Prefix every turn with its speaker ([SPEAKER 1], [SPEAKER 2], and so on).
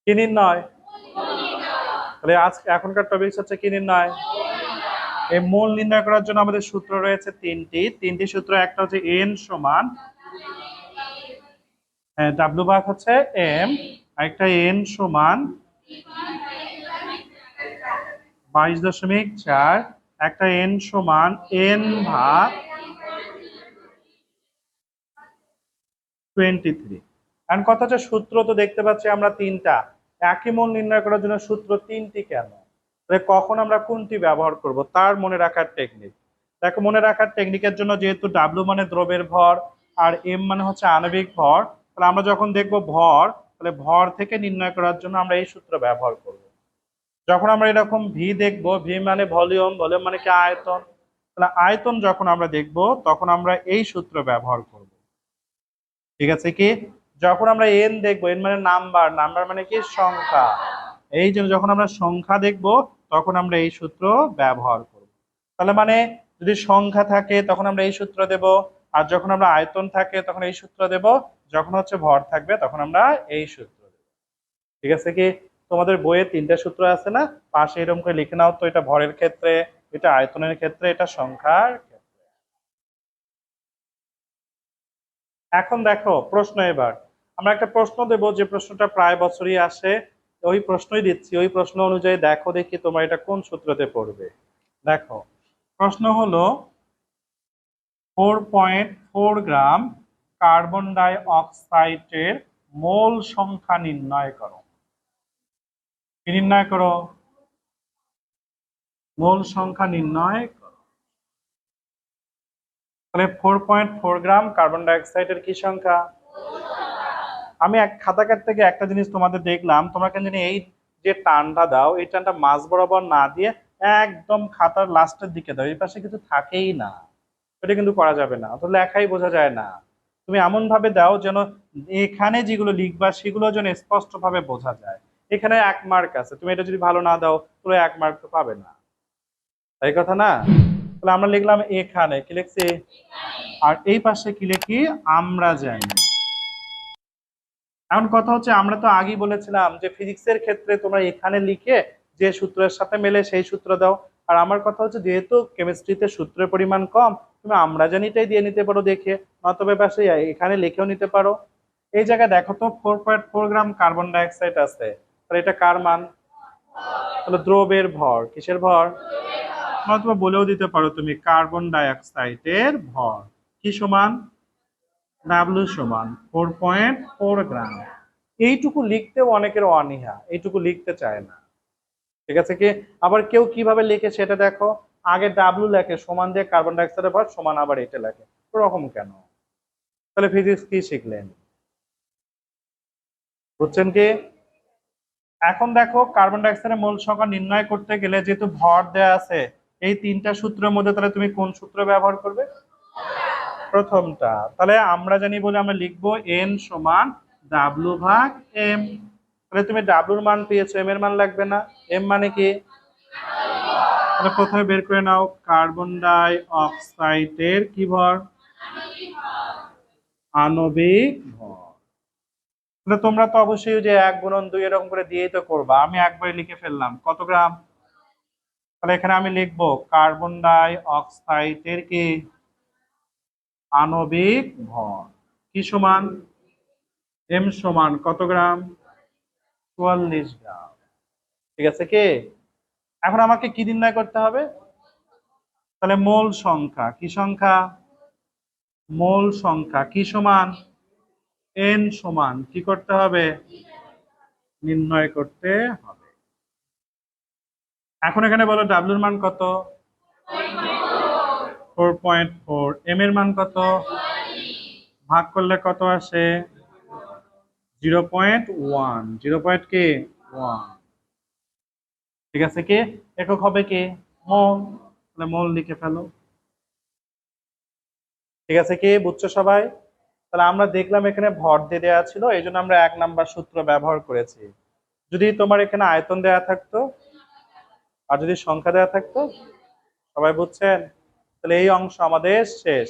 [SPEAKER 1] কি নির্ণয়? তাহলে আজকে এখনকার টপিক হচ্ছে কি নির্ণয়? এই মূল নির্ণয় করার জন্য আমাদের সূত্র রয়েছে তিনটি সূত্র। একটা হচ্ছে এন সমান ডাব্লিউ ভাগ হচ্ছে এম, একটা এন সমান 22.4, একটা এন সমান এন ভাগ 23। এখন কথা হচ্ছে সূত্র তো দেখতে পাচ্ছি আমরা তিনটা, একই মূল নির্ণয় করার জন্য সূত্র তিনটি কেন? তাহলে কখন আমরা কোনটি ব্যবহার করব তার মনে রাখার টেকনিক। দেখো, মনে রাখার টেকনিকের জন্য যেহেতু ডাব্লিউ মানে দ্রব্যের ভর আর এম মানে হচ্ছে আণবিক ভর, তাহলে আমরা যখন দেখব ভর, তাহলে ভর থেকে নির্ণয় করার জন্য আমরা এই সূত্র ব্যবহার করব। যখন আমরা এরকম ভি দেখব, ভি মানে ভলিউম, ভলিউম মানে কি আয়তন, তাহলে আয়তন যখন আমরা দেখব তখন আমরা এই সূত্র ব্যবহার করব। ঠিক আছে কি? যখন আমরা এন দেখবো, এন মানে নাম্বার, নাম্বার মানে কি সংখ্যা, এই জন্য যখন আমরা সংখ্যা দেখব তখন আমরা এই সূত্র ব্যবহার করব। তাহলে মানে যদি সংখ্যা থাকে তখন আমরা এই সূত্র দেব, আর যখন আমরা আয়তন থাকে তখন এই সূত্র দেব, যখন হচ্ছে ভর থাকবে তখন আমরা এই সূত্র দেব। ঠিক আছে কি? তোমাদের বইয়ে তিনটা সূত্র আছে না, পাশে এরকম করে লিখে নাও তো, এটা ভরের ক্ষেত্রে, এটা আয়তনের ক্ষেত্রে, এটা সংখ্যার ক্ষেত্রে। এখন দেখো প্রশ্ন, এবার আমরা একটা প্রশ্ন দেব, যে প্রশ্নটা প্রায় বছরই আসে, ওই প্রশ্নই দিচ্ছি, ওই প্রশ্ন অনুযায়ী দেখো দেখি তোমার এটা কোন সূত্রতে পড়বে। দেখো, প্রশ্ন হলো 4.4 গ্রাম কার্বন ডাই অক্সাইডের মোল সংখ্যা নির্ণয় করো। কি নির্ণয় করো? মোল সংখ্যা নির্ণয় করো। তাহলে 4.4 গ্রাম কার্বন ডাই অক্সাইডের কি সংখ্যা? আমি এক খাতাকার থেকে একটা জিনিস তোমাদের দেখলাম, তোমরা কেন জানি এই যে টানটা দাও, এই টানটা মাঝ বরাবর না দিয়ে একদম খাতার লাস্টের দিকে দাও, এই পাশে কিছু থাকেই না, এটা কিন্তু করা যাবে না, তো লেখাই বোঝা যায় না। তুমি এমন ভাবে দাও যেন এখানে যেগুলো লিখবা সেগুলো যেন স্পষ্ট ভাবে বোঝা যায়। এখানে 1 মার্ক আছে, তুমি এটা যদি ভালো না দাও তাহলে 1 মার্ক তো পাবে না, তাই কথা না? তাহলে আমরা লিখলাম এখানে, কি লিখছি? আর এই পাশে কি লিখি? আমরা জানি। এখন কথা হচ্ছে, আমরা তো আগেই বলেছিলাম যে ফিজিক্সের ক্ষেত্রে তোমরা এখানে লিখে যে সূত্রের সাথে মেলে সেই সূত্র দাও। আর আমার কথা হচ্ছে, যেহেতু কেমিস্ট্রিতে সূত্রের পরিমাণ কম, তুমি আমরা জানিটাই দিয়ে নিতে পারো দেখে, নতবে পাশে এখানে লিখেও নিতে পারো। এই জায়গায় দেখো তো 4.4 গ্রাম কার্বন ডাই অক্সাইড আছে, তাহলে এটা কার মান? তাহলে দ্রবের ভর, কিসের ভর? নতুবা বলেও দিতে পারো তুমি কার্বন ডাই অক্সাইডের ভর কি সমান? ডাব্লিউ সমান 4.4 গ্রাম। এইটুকু লিখতেও অনেকের অনীহা, এইটুকু লিখতে চায় না। ঠিক আছে কি? আবার কেউ কিভাবে লিখে সেটা দেখো, আগে ডাব্লিউ লেখে সমান দিয়ে কার্বন ডাইঅক্সাইডের ভর সমান, আবার এটা লেখে, ওরকম কেন? তাহলে ফিজিক্স কি শিখলেন? বুঝছেন কি? এখন দেখো, কার্বন ডাইঅক্সাইডের মোল সংখ্যা নির্ণয় করতে গেলে যেহেতু ভর দেয়া আছে, এই তিনটা সূত্রের মধ্যে তাহলে তুমি কোন সূত্র ব্যবহার করবে? প্রথমটা। তাহলে আমরা জানি বলে আমরা লিখবো এন সমান ডাব্লিউ ভাগ এম। তাহলে তুমি ডাব্লিউর মান পেয়েছো, এম এর মান লাগবে না? এম মানে কি? তাহলে প্রথমে বের করে নাও কার্বন ডাই অক্সাইডের কি ভর? আণবিক ভর। তাহলে তোমরা তো অবশ্যই যে 1 গুণন 2 এরকম করে দিয়েই তো করবা, আমি একবারে লিখে ফেললাম কত গ্রাম। তাহলে এখানে আমি লিখবো কার্বন ডাই অক্সাইডের কি আণবিক ভর কি সমান? এম সমান কত গ্রাম? 44 গ্রাম। ঠিক আছে কি? এখন আমাকে কি নির্ণয় করতে হবে? তাহলে মোল সংখ্যা, কি সংখ্যা? মোল সংখ্যা কি সমান? এন সমান কি করতে হবে? নির্ণয় করতে হবে। এখন এখানে বলো ডাব্লিউর মান কত? 4.4। এম এর মান কত? ভাগ করলে কত আসে? 0.1। 0.1। ঠিক আছে কি? একক হবে কি? মোল। তাহলে মোল লিখে ফেলো। ঠিক আছে কি? বুঝছো সবাই? তাহলে আমরা দেখলাম এখানে ভর দিয়ে দেওয়া ছিল, এই জন্য আমরা 1 নাম্বার সূত্র ব্যবহার করেছি। যদি তোমার এখানে আয়তন দেওয়া থাকতো আর যদি সংখ্যা দেওয়া থাকতো, সবাই বুঝছেন? তাহলে এই অংশ আমাদের শেষ।